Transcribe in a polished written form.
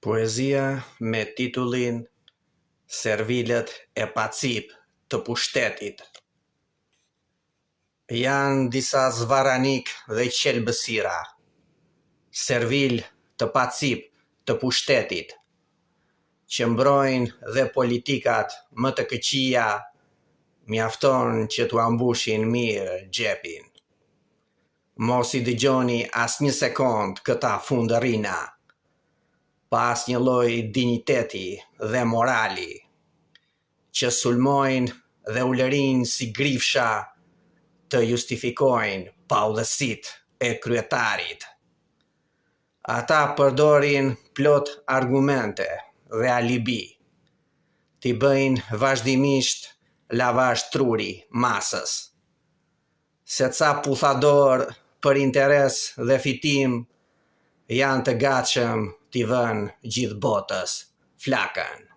Poezia me titullin Servilët e pacip të pushtetit. Janë disa zvaranik dhe qelbësira, servil të pacip të pushtetit, që mbrojnë dhe politikat më të këqija, mjafton që t'u ambushin mirë xhepin. Mos i dëgjoni as një sekond këta fundërina, pas një lloj dinjiteti dhe morali, që sulmojnë dhe ulërin si grifsha të justifikojnë paudhësitë e kryetarit. Ata përdorin plot argumente dhe alibi, t'i bëjnë vazhdimisht lavazh truri masës. Se ca puthador për interes dhe fitim janë të gatshëm t'i vënë gjithë botës flakën.